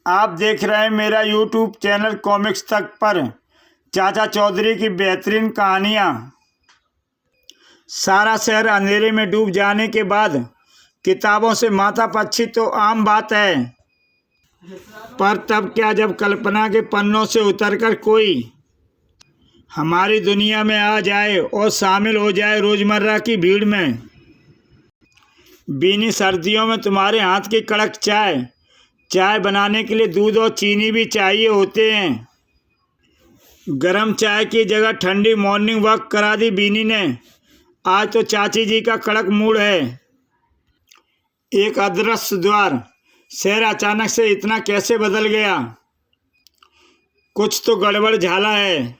आप देख रहे हैं मेरा यूट्यूब चैनल कॉमिक्स तक पर चाचा चौधरी की बेहतरीन कहानियाँ। सारा शहर अंधेरे में डूब जाने के बाद किताबों से माथापच्ची तो आम बात है, पर तब क्या जब कल्पना के पन्नों से उतरकर कोई हमारी दुनिया में आ जाए और शामिल हो जाए रोजमर्रा की भीड़ में। बीनी सर्दियों में तुम्हारे हाथ की कड़क चाय बनाने के लिए दूध और चीनी भी चाहिए होते हैं। गरम चाय की जगह ठंडी मॉर्निंग वॉक करा दी बीनी ने। आज तो चाची जी का कड़क मूड है। एक अदृश्य द्वार। शहर अचानक से इतना कैसे बदल गया? कुछ तो गड़बड़ झाला है।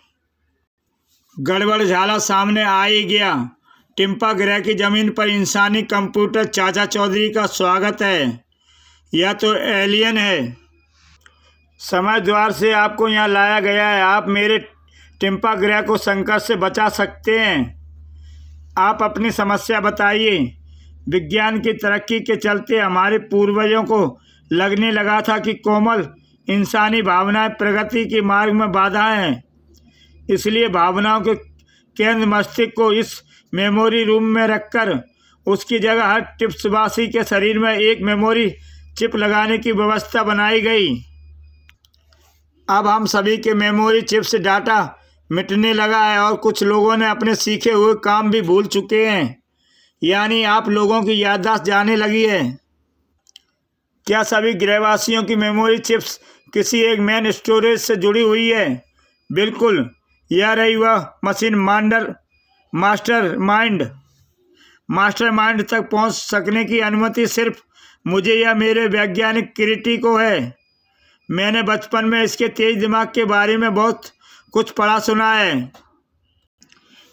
गड़बड़ झाला सामने आ ही गया। टिम्पा ग्रह की जमीन पर इंसानी कंप्यूटर चाचा चौधरी का स्वागत है। यह तो एलियन है। समय द्वार से आपको यहाँ लाया गया है। आप मेरे टिम्पा ग्रह को संकट से बचा सकते हैं। आप अपनी समस्या बताइए। विज्ञान की तरक्की के चलते हमारे पूर्वजों को लगने लगा था कि कोमल इंसानी भावनाएं प्रगति के मार्ग में बाधाएं हैं। इसलिए भावनाओं के केंद्र मस्तिष्क को इस मेमोरी रूम में रखकर उसकी जगह हर टिप्सवासी के शरीर में एक मेमोरी चिप लगाने की व्यवस्था बनाई गई। अब हम सभी के मेमोरी चिप से डाटा मिटने लगा है और कुछ लोगों ने अपने सीखे हुए काम भी भूल चुके हैं। यानी आप लोगों की याददाश्त जाने लगी है। क्या सभी ग्रहवासियों की मेमोरी चिप्स किसी एक मेन स्टोरेज से जुड़ी हुई है? बिल्कुल। यह रही वह मशीन मास्टरमाइंड तक पहुंच सकने की अनुमति सिर्फ मुझे या मेरे वैज्ञानिक किरीटी को है। मैंने बचपन में इसके तेज दिमाग के बारे में बहुत कुछ पढ़ा सुना है।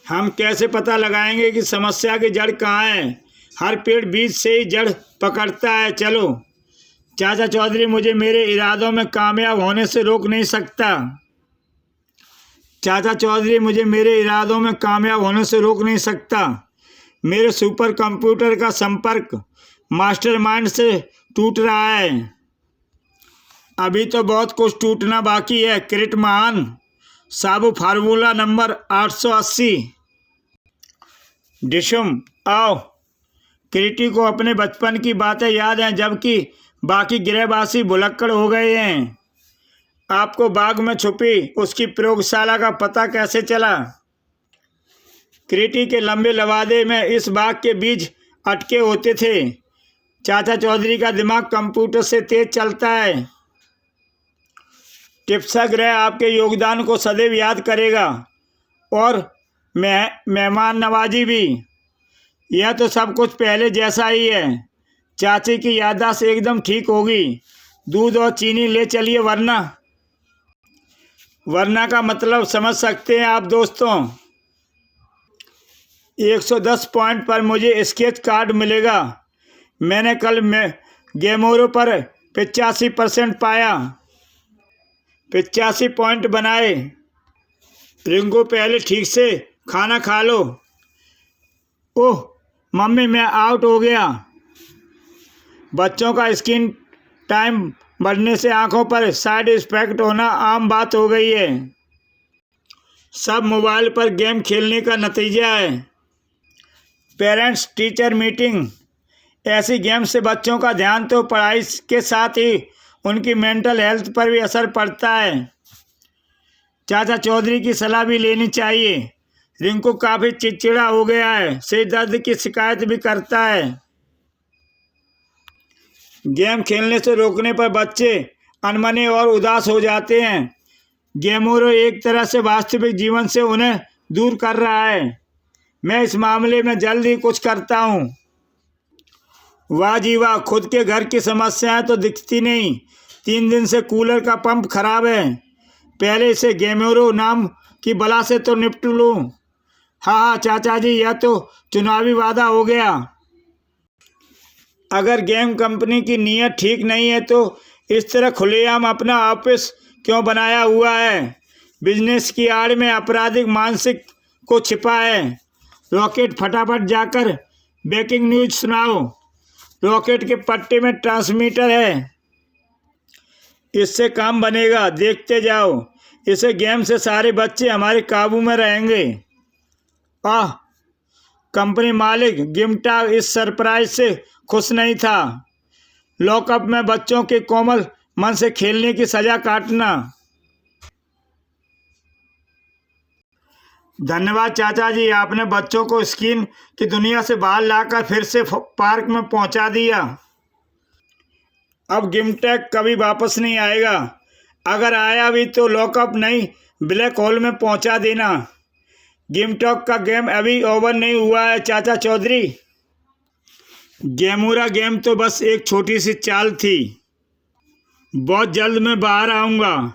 हम कैसे पता लगाएंगे कि समस्या की जड़ कहाँ है? हर पेड़ बीज से ही जड़ पकड़ता है। चलो, चाचा चौधरी मुझे मेरे इरादों में कामयाब होने से रोक नहीं सकता। चाचा चौधरी मुझे मेरे इरादों में कामयाब होने से रोक नहीं सकता। मेरे सुपर कंप्यूटर का संपर्क मास्टरमाइंड से टूट रहा है। अभी तो बहुत कुछ टूटना बाकी है। क्रिट महान साबु फार्मूला नंबर 880। डिशुम आओ। क्रिटी को अपने बचपन की बातें याद हैं, जबकि बाकी गृहवासी भुलक्कड़ हो गए हैं। आपको बाग में छुपी उसकी प्रयोगशाला का पता कैसे चला? क्रिटी के लंबे लवादे में इस बाग के बीज अटके होते थे। चाचा चौधरी का दिमाग कंप्यूटर से तेज चलता है। टिप्सा ग्रह आपके योगदान को सदैव याद करेगा और मेहमान नवाजी भी। यह तो सब कुछ पहले जैसा ही है। चाची की याददाश्त एकदम ठीक होगी। दूध और चीनी ले चलिए, वरना का मतलब समझ सकते हैं आप दोस्तों। 110 पॉइंट पर मुझे स्केच कार्ड मिलेगा। मैंने कल गेमोरो पर 85% पाया। 85 पॉइंट बनाए। रिंगो पहले ठीक से खाना खा लो। ओह मम्मी, मैं आउट हो गया। बच्चों का स्क्रीन टाइम बढ़ने से आंखों पर साइड इफेक्ट होना आम बात हो गई है। सब मोबाइल पर गेम खेलने का नतीजा है। Parents teacher meeting. ऐसी गेम से बच्चों का ध्यान तो पढ़ाई के साथ ही उनकी मेंटल हेल्थ पर भी असर पड़ता है। चाचा चौधरी की सलाह भी लेनी चाहिए। रिंकू काफ़ी चिड़चिड़ा हो गया है। सिर दर्द की शिकायत भी करता है। गेम खेलने से रोकने पर बच्चे अनमने और उदास हो जाते हैं। गेमोरो एक तरह से वास्तविक जीवन से उन्हें दूर कर रहा है। मैं इस मामले में जल्द ही कुछ करता हूँ। वाह जी वाह, खुद के घर की समस्याएं तो दिखती नहीं। 3 दिन से कूलर का पंप खराब है। पहले इसे गेमोरो नाम की बला से तो निपट लूँ। हाँ चाचा जी, यह तो चुनावी वादा हो गया। अगर गेम कंपनी की नीयत ठीक नहीं है तो इस तरह खुलेआम अपना ऑफिस क्यों बनाया हुआ है? बिजनेस की आड़ में आपराधिक मानसिक को छिपा है। रॉकेट, फटाफट जाकर ब्रेकिंग न्यूज सुनाओ। रॉकेट के पट्टे में ट्रांसमीटर है। इससे काम बनेगा, देखते जाओ। इसे गेम से सारे बच्चे हमारे काबू में रहेंगे। आह, कंपनी मालिक गिम्टा इस सरप्राइज से खुश नहीं था। लॉकअप में बच्चों के कोमल मन से खेलने की सजा काटना। धन्यवाद चाचा जी, आपने बच्चों को स्क्रीन की दुनिया से बाहर लाकर फिर से पार्क में पहुंचा दिया। अब गिमटेक कभी वापस नहीं आएगा। अगर आया भी तो लॉकअप नहीं, ब्लैक होल में पहुंचा देना। गिमटेक का गेम अभी ओवर नहीं हुआ है चाचा चौधरी। गेमूरा गेम तो बस एक छोटी सी चाल थी। बहुत जल्द मैं बाहर आऊँगा।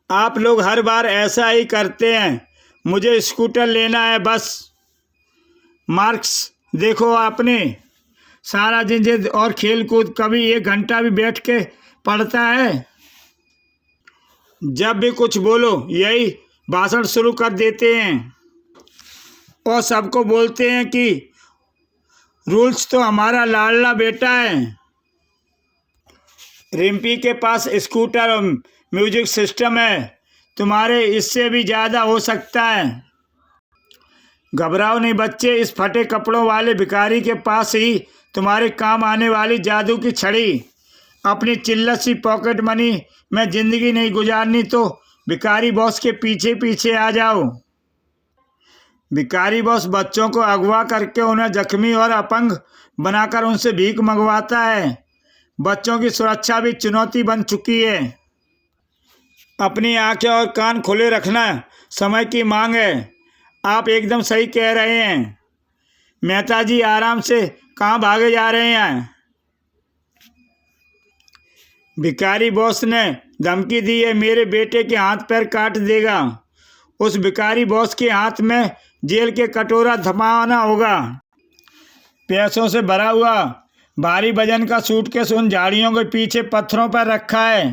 आप लोग हर बार ऐसा ही करते हैं। मुझे स्कूटर लेना है बस। मार्क्स देखो, आपने सारा दिन जिद और खेल कूद, कभी 1 घंटा भी बैठ के पढ़ता है? जब भी कुछ बोलो यही भाषण शुरू कर देते हैं और सबको बोलते हैं कि रूल्स तो हमारा लाडला बेटा है। रिम्पी के पास स्कूटर और म्यूजिक सिस्टम है, तुम्हारे इससे भी ज़्यादा हो सकता है। घबराओ नहीं बच्चे, इस फटे कपड़ों वाले भिखारी के पास ही तुम्हारे काम आने वाली जादू की छड़ी। अपनी चिल्लत सी पॉकेट मनी में ज़िंदगी नहीं गुजारनी तो भिखारी बॉस के पीछे पीछे आ जाओ। भिखारी बॉस बच्चों को अगवा करके उन्हें जख्मी और अपंग बनाकर उनसे भीख मंगवाता है। बच्चों की सुरक्षा भी चुनौती बन चुकी है। अपनी आंखें और कान खुले रखना समय की मांग है। आप एकदम सही कह रहे हैं। मेहता जी, आराम से कहाँ भागे जा रहे हैं? भिखारी बॉस ने धमकी दी है, मेरे बेटे के हाथ पैर काट देगा। उस भिखारी बॉस के हाथ में जेल के कटोरा थमाना होगा। पैसों से भरा हुआ भारी वजन का सूटकेस उन झाड़ियों के पीछे पत्थरों पर रखा है।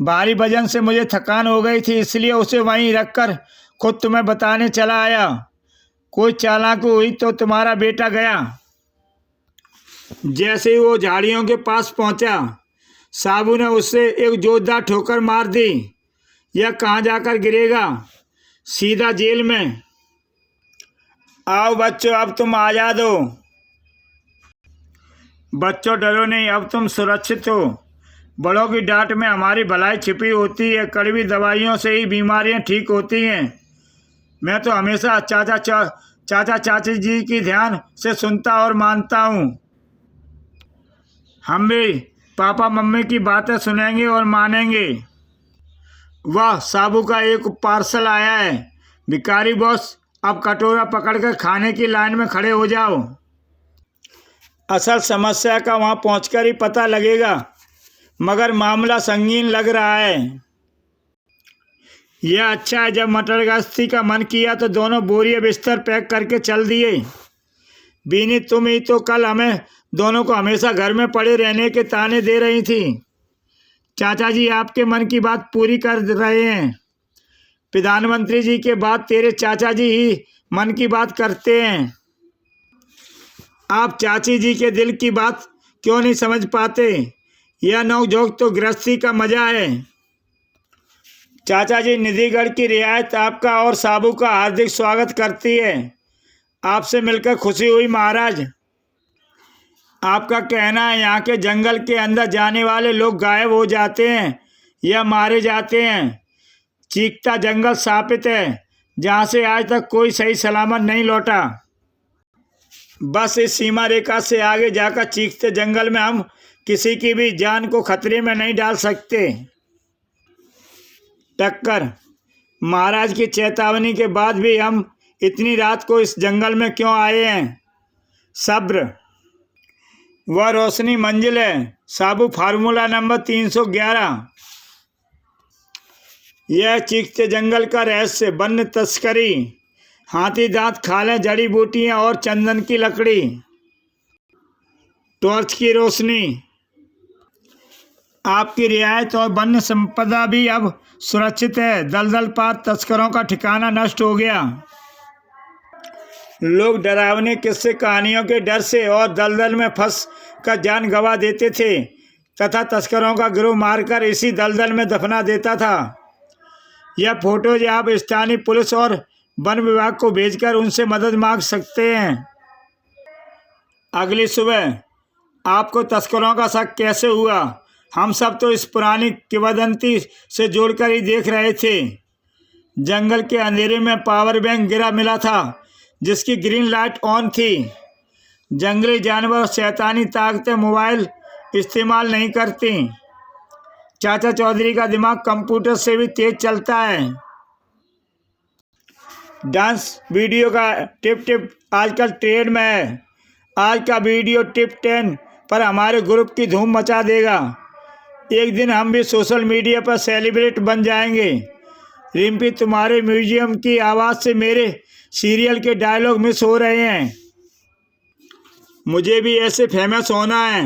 भारी वजन से मुझे थकान हो गई थी, इसलिए उसे वहीं रखकर खुद तुम्हें बताने चला आया। कोई चालाकी हुई तो तुम्हारा बेटा गया। जैसे ही वो झाड़ियों के पास पहुंचा, साबू ने उससे एक जोरदार ठोकर मार दी। यह कहाँ जाकर गिरेगा? सीधा जेल में। आओ बच्चों, अब तुम आज़ाद हो। बच्चों डरो नहीं, अब तुम सुरक्षित हो। बड़ों की डांट में हमारी भलाई छिपी होती है। कड़वी दवाइयों से ही बीमारियां ठीक होती हैं। मैं तो हमेशा चाचा चाची जी की ध्यान से सुनता और मानता हूँ। हम भी पापा मम्मी की बातें सुनेंगे और मानेंगे। वाह, साबू का एक पार्सल आया है। भिखारी बॉस, अब कटोरा पकड़कर खाने की लाइन में खड़े हो जाओ। असल समस्या का वहाँ पहुँचकर ही पता लगेगा, मगर मामला संगीन लग रहा है। यह अच्छा है, जब मटर गश्ती का मन किया तो दोनों बोरिया बिस्तर पैक करके चल दिए। बीनी, तुम ही तो कल हमें दोनों को हमेशा घर में पड़े रहने के ताने दे रही थी। चाचा जी आपके मन की बात पूरी कर रहे हैं। प्रधानमंत्री जी के बाद तेरे चाचा जी ही मन की बात करते हैं। आप चाची जी के दिल की बात क्यों नहीं समझ पाते? यह नौकझोंक तो गृहस्थी का मजा है। चाचा जी, निधिगढ़ की रियायत आपका और साबू का हार्दिक स्वागत करती है। आपसे मिलकर खुशी हुई महाराज। आपका कहना है यहाँ के जंगल के अंदर जाने वाले लोग गायब हो जाते हैं या मारे जाते हैं। चीखता जंगल स्थापित है जहाँ से आज तक कोई सही सलामत नहीं लौटा। बस इस सीमा रेखा से आगे जाकर चीखते जंगल में हम किसी की भी जान को खतरे में नहीं डाल सकते। टक्कर, महाराज की चेतावनी के बाद भी हम इतनी रात को इस जंगल में क्यों आए हैं? सब्र, वह रोशनी मंजिल है। साबू, फार्मूला नंबर 311। यह चीखते जंगल का रहस्य, वन्य तस्करी, हाथी दांत खालें, जड़ी बूटियां और चंदन की लकड़ी। टॉर्च की रोशनी, आपकी रियायत और वन्य संपदा भी अब सुरक्षित है। दलदल पार तस्करों का ठिकाना नष्ट हो गया। लोग डरावनी किस्से कहानियों के डर से और दलदल में फंस कर जान गंवा देते थे। तथा तस्करों का गिरोह मारकर इसी दलदल में दफना देता था। यह फोटोज आप स्थानीय पुलिस और वन विभाग को भेजकर उनसे मदद मांग सकते हैं। अगली सुबह आपको तस्करों का शक कैसे हुआ? हम सब तो इस पुरानी किंवदंती से जोड़कर ही देख रहे थे। जंगल के अंधेरे में पावर बैंक गिरा मिला था जिसकी ग्रीन लाइट ऑन थी। जंगली जानवर और शैतानी ताकतें मोबाइल इस्तेमाल नहीं करती। चाचा चौधरी का दिमाग कंप्यूटर से भी तेज चलता है। डांस वीडियो का टिप टिप आजकल ट्रेंड में है। आज का वीडियो टिप 10 पर हमारे ग्रुप की धूम मचा देगा। एक दिन हम भी सोशल मीडिया पर सेलिब्रिटी बन जाएंगे। रिम्पी, तुम्हारे म्यूजियम की आवाज़ से मेरे सीरियल के डायलॉग मिस हो रहे हैं। मुझे भी ऐसे फेमस होना है।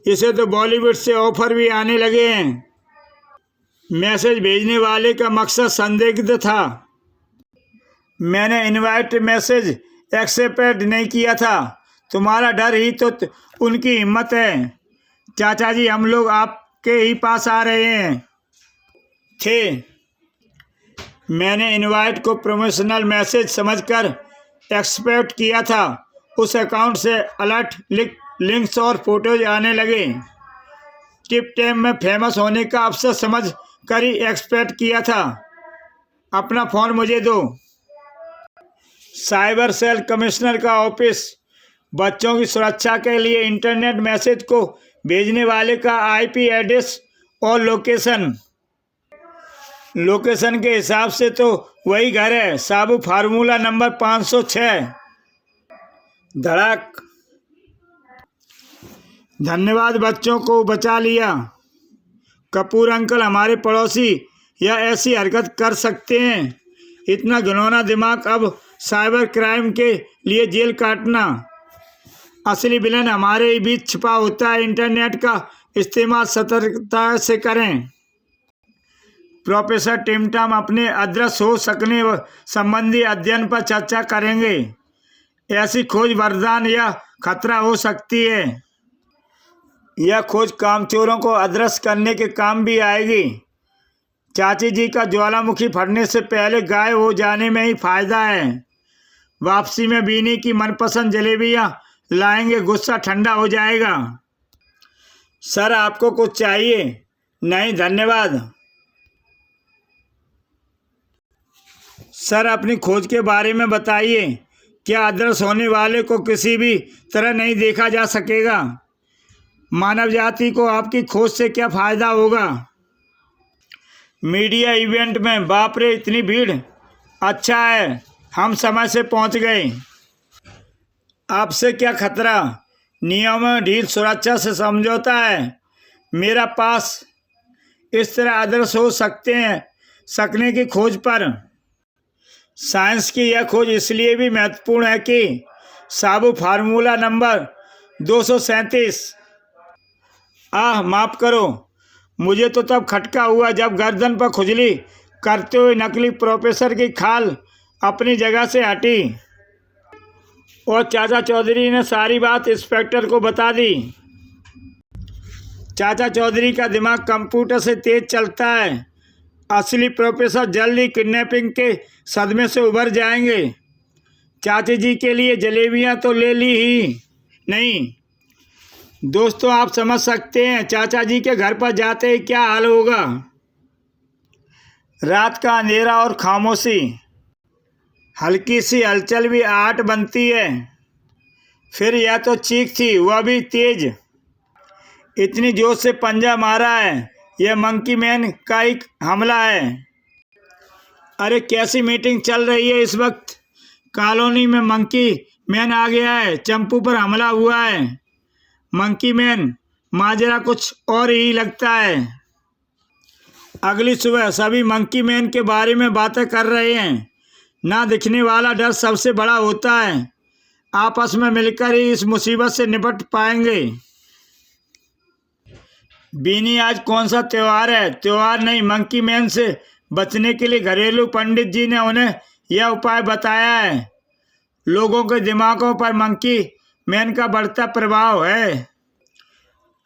इसे तो बॉलीवुड से ऑफर भी आने लगे हैं। मैसेज भेजने वाले का मकसद संदिग्ध था। मैंने इनवाइट मैसेज एक्सेप्ट नहीं किया था। तुम्हारा डर ही तो उनकी हिम्मत है। चाचा जी, हम लोग आपके ही पास आ रहे हैं थे। मैंने इनवाइट को प्रोमोशनल मैसेज समझकर एक्सेप्ट किया था। उस अकाउंट से अलर्ट लिंक्स और फोटोज आने लगे। टिप टाइम में फेमस होने का अवसर समझ कर ही एक्सपेक्ट किया था। अपना फ़ोन मुझे दो। साइबर सेल कमिश्नर का ऑफिस। बच्चों की सुरक्षा के लिए इंटरनेट मैसेज को भेजने वाले का आईपी एड्रेस और लोकेशन के हिसाब से तो वही घर है। साबू फार्मूला नंबर 506। धड़क। धन्यवाद, बच्चों को बचा लिया। कपूर अंकल हमारे पड़ोसी या ऐसी हरकत कर सकते हैं? इतना घिनौना दिमाग। अब साइबर क्राइम के लिए जेल काटना। असली विलन हमारे ही बीच छिपा होता है। इंटरनेट का इस्तेमाल सतर्कता से करें। प्रोफेसर टिमटम अपने अदृश्य हो सकने संबंधी अध्ययन पर चर्चा करेंगे। ऐसी खोज वरदान या खतरा हो सकती है। यह खोज कामचोरों को अदृश्य करने के काम भी आएगी। चाची जी का ज्वालामुखी फटने से पहले गायब हो जाने में ही फायदा है। वापसी में बीनी की मनपसंद जलेबियाँ लाएंगे। गुस्सा ठंडा हो जाएगा। सर, आपको कुछ चाहिए? नहीं धन्यवाद। सर, अपनी खोज के बारे में बताइए। क्या अदृश्य होने वाले को किसी भी तरह नहीं देखा जा सकेगा? मानव जाति को आपकी खोज से क्या फ़ायदा होगा? मीडिया इवेंट में बाप रे इतनी भीड़। अच्छा है हम समय से पहुंच गए। आपसे क्या खतरा? नियमों में ढील, सुरक्षा से समझौता है। मेरा पास इस तरह अदृश्य हो सकने की खोज पर। साइंस की यह खोज इसलिए भी महत्वपूर्ण है कि साबू फार्मूला नंबर 237। माफ़ करो, मुझे तो तब खटका हुआ जब गर्दन पर खुजली करते हुए नकली प्रोफेसर की खाल अपनी जगह से हटी और चाचा चौधरी ने सारी बात इंस्पेक्टर को बता दी। चाचा चौधरी का दिमाग कंप्यूटर से तेज चलता है। असली प्रोफेसर जल्द ही किडनैपिंग के सदमे से उभर जाएंगे। चाची जी के लिए जलेबियां तो ले ली ही नहीं। दोस्तों, आप समझ सकते हैं चाचा जी के घर पर जाते ही क्या हाल होगा। रात का अंधेरा और खामोशी। हल्की सी हलचल भी आहट बनती है। फिर यह तो चीख थी, वह भी तेज। इतनी जोर से पंजा मारा है। यह मंकी मैन का एक हमला है। अरे कैसी मीटिंग चल रही है इस वक्त? कॉलोनी में मंकी मैन आ गया है। चंपू पर हमला हुआ है। मंकी मैन माजरा कुछ और ही लगता है। अगली सुबह सभी मंकी मैन के बारे में बातें कर रहे हैं। ना दिखने वाला डर सबसे बड़ा होता है। आपस में मिलकर ही इस मुसीबत से निपट पाएंगे। बीनी, आज कौन सा त्यौहार है? त्यौहार नहीं, मंकी मैन से बचने के लिए घरेलू पंडित जी ने उन्हें यह उपाय बताया है। लोगों के दिमागों पर मंकी मैन का बढ़ता प्रभाव है।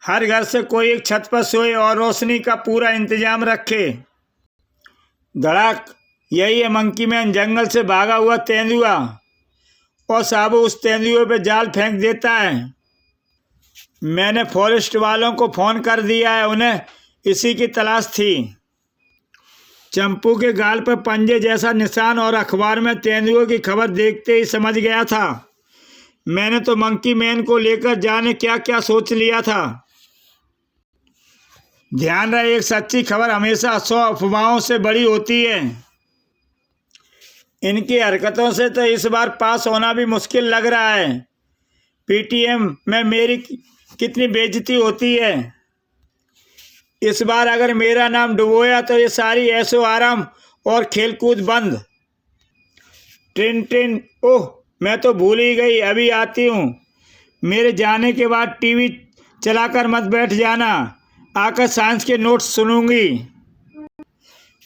हर घर से कोई एक छत पर सोए और रोशनी का पूरा इंतजाम रखे। धड़ाक, यही है मंकी मैन, जंगल से भागा हुआ तेंदुआ। और साबू उस तेंदुए पे जाल फेंक देता है। मैंने फॉरेस्ट वालों को फ़ोन कर दिया है, उन्हें इसी की तलाश थी। चंपू के गाल पर पंजे जैसा निशान और अखबार में तेंदुए की खबर देखते ही समझ गया था। मैंने तो मंकी मैन को लेकर जाने क्या क्या सोच लिया था। ध्यान रहे, एक सच्ची खबर हमेशा 100 अफवाहों से बड़ी होती है। इनकी हरकतों से तो इस बार पास होना भी मुश्किल लग रहा है। पीटीएम में मेरी कितनी बेइज्जती होती है। इस बार अगर मेरा नाम डुबोया तो ये सारी ऐशो आराम और खेलकूद बंद। ट्रेन ट्रेन, ओह मैं तो भूल ही गई, अभी आती हूँ। मेरे जाने के बाद टीवी चलाकर मत बैठ जाना, आकर साइंस के नोट्स सुनूंगी।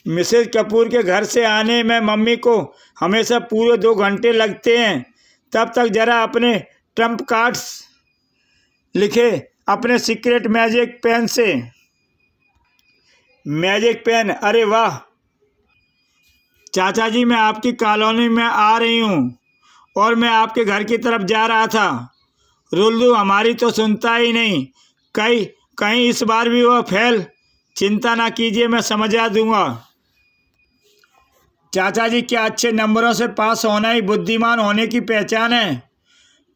मिसेज कपूर के घर से आने में मम्मी को हमेशा पूरे 2 घंटे लगते हैं। तब तक जरा अपने ट्रम्प कार्ड्स लिखे अपने सीक्रेट मैजिक पेन से। मैजिक पेन, अरे वाह। चाचा जी, मैं आपकी कॉलोनी में आ रही हूँ और मैं आपके घर की तरफ जा रहा था। रुल्लू हमारी तो सुनता ही नहीं, कहीं इस बार भी वह फेल। चिंता ना कीजिए, मैं समझा दूंगा। चाचा जी, क्या अच्छे नंबरों से पास होना ही बुद्धिमान होने की पहचान है?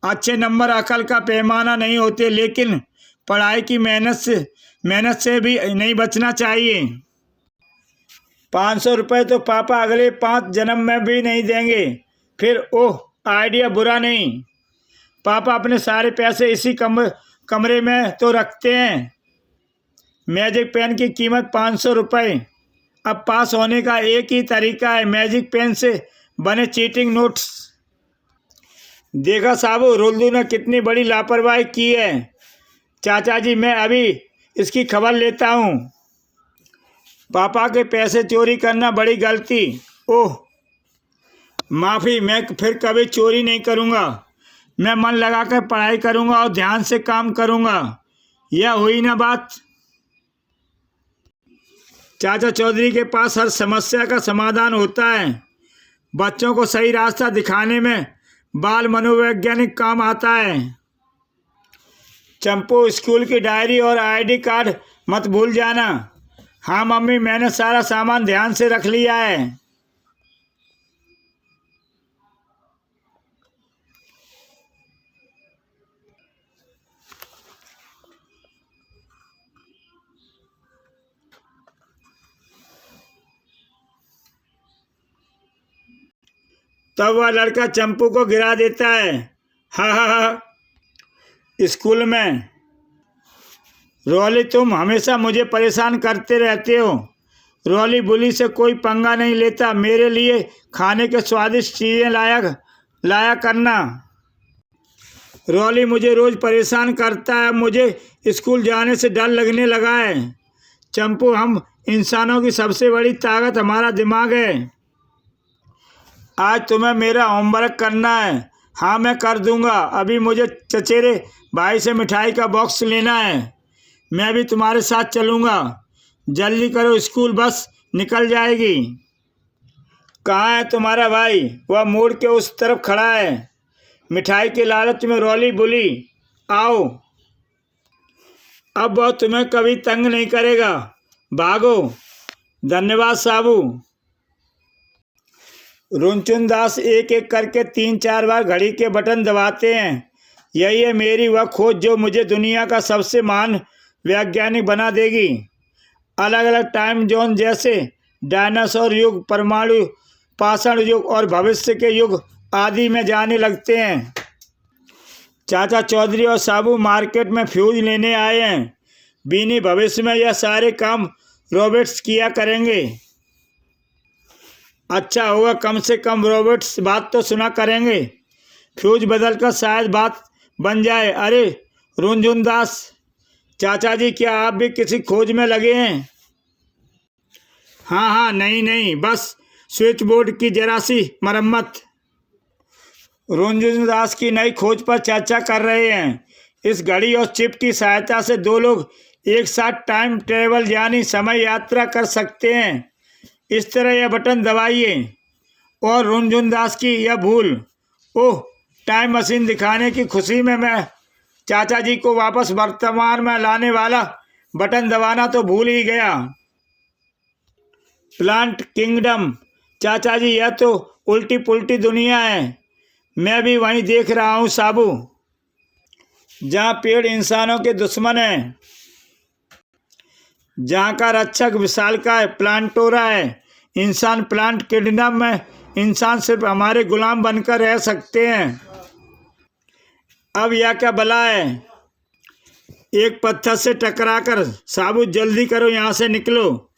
अच्छे नंबर अकल का पैमाना नहीं होते, लेकिन पढ़ाई की मेहनत से भी नहीं बचना चाहिए। 500 रुपये तो पापा अगले 5 जन्म में भी नहीं देंगे। फिर ओह, आइडिया बुरा नहीं। पापा अपने सारे पैसे इसी कमरे में तो रखते हैं। मैजिक पेन की कीमत 500 रुपये। अब पास होने का एक ही तरीका है, मैजिक पेन से बने चीटिंग नोट्स। देखा साबू, रुल्लू ने कितनी बड़ी लापरवाही की है। चाचा जी, मैं अभी इसकी खबर लेता हूँ। पापा के पैसे चोरी करना बड़ी गलती। ओह माफ़ी, मैं फिर कभी चोरी नहीं करूँगा। मैं मन लगाकर पढ़ाई करूँगा और ध्यान से काम करूँगा। यह हुई ना बात। चाचा चौधरी के पास हर समस्या का समाधान होता है। बच्चों को सही रास्ता दिखाने में बाल मनोवैज्ञानिक काम आता है। चंपू, स्कूल की डायरी और आईडी कार्ड मत भूल जाना। हाँ मम्मी, मैंने सारा सामान ध्यान से रख लिया है। तब वह लड़का चंपू को गिरा देता है। हा हा हा। स्कूल में, रॉली, तुम हमेशा मुझे परेशान करते रहते हो। रॉली बुली से कोई पंगा नहीं लेता। मेरे लिए खाने के स्वादिष्ट चीज़ें लाया करना। रॉली मुझे रोज़ परेशान करता है। मुझे स्कूल जाने से डर लगने लगा है। चंपू, हम इंसानों की सबसे बड़ी ताकत हमारा दिमाग है। आज तुम्हें मेरा होमवर्क करना है। हाँ मैं कर दूंगा। अभी मुझे चचेरे भाई से मिठाई का बॉक्स लेना है। मैं भी तुम्हारे साथ चलूँगा। जल्दी करो, स्कूल बस निकल जाएगी। कहाँ है तुम्हारा भाई? वह मोड़ के उस तरफ खड़ा है। मिठाई के लालच में रॉली बोली, आओ। अब वह तुम्हें कभी तंग नहीं करेगा। भागो। धन्यवाद साबू। रुनचुन दास एक एक करके 3-4 बार घड़ी के बटन दबाते हैं। यही है मेरी वह खोज जो मुझे दुनिया का सबसे महान वैज्ञानिक बना देगी। अलग अलग टाइम जोन जैसे डायनासोर युग, परमाणु पाषाण युग और भविष्य के युग आदि में जाने लगते हैं। चाचा चौधरी और साबू मार्केट में फ्यूज लेने आए हैं। बीनी, भविष्य में यह सारे काम रोबोट्स किया करेंगे। अच्छा होगा, कम से कम रोबोट्स बात तो सुना करेंगे। फ्यूज बदलकर शायद बात बन जाए। अरे रुनझुन दास चाचा जी, क्या आप भी किसी खोज में लगे हैं? हाँ, नहीं, बस स्विच बोर्ड की जरा सी मरम्मत। रुनझुन दास की नई खोज पर चर्चा कर रहे हैं। इस घड़ी और चिप की सहायता से दो लोग एक साथ टाइम ट्रेवल यानी समय यात्रा कर सकते हैं। इस तरह यह बटन दबाइए और रुनझुन दास की यह भूल, ओह, टाइम मशीन दिखाने की खुशी में मैं चाचा जी को वापस वर्तमान में लाने वाला बटन दबाना तो भूल ही गया। प्लांट किंगडम, चाचा जी यह तो उल्टी पुल्टी दुनिया है। मैं भी वहीं देख रहा हूँ साबू, जहाँ पेड़ इंसानों के दुश्मन हैं, जहाँ का रक्षक विशालकाय प्लांटोरा है। इंसान प्लांट किंगडम में इंसान सिर्फ हमारे गुलाम बनकर रह सकते हैं। अब यह क्या बला है? एक पत्थर से टकराकर साबू जल्दी करो, यहाँ से निकलो।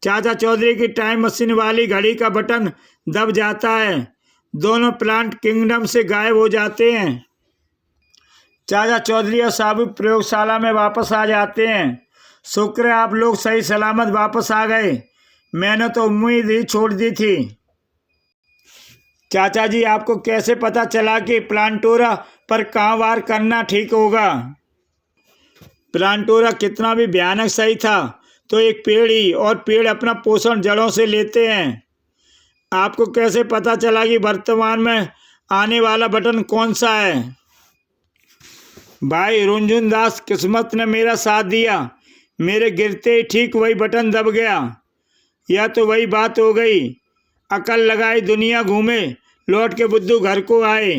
चाचा चौधरी की टाइम मशीन वाली घड़ी का बटन दब जाता है। दोनों प्लांट किंगडम से गायब हो जाते हैं। चाचा चौधरी और साबू प्रयोगशाला में वापस आ जाते हैं। शुक्र है आप लोग सही सलामत वापस आ गए, मैंने तो उम्मीद ही छोड़ दी थी। चाचा जी आपको कैसे पता चला कि प्लांटोरा पर कहाँ वार करना ठीक होगा? प्लांटोरा कितना भी भयानक सही था तो एक पेड़ ही, और पेड़ अपना पोषण जड़ों से लेते हैं। आपको कैसे पता चला कि वर्तमान में आने वाला बटन कौन सा है? भाई रुनझुन दास, किस्मत ने मेरा साथ दिया। मेरे गिरते ही ठीक वही बटन दब गया। यह तो वही बात हो गई, अकल लगाई दुनिया घूमे, लौट के बुद्धू घर को आए।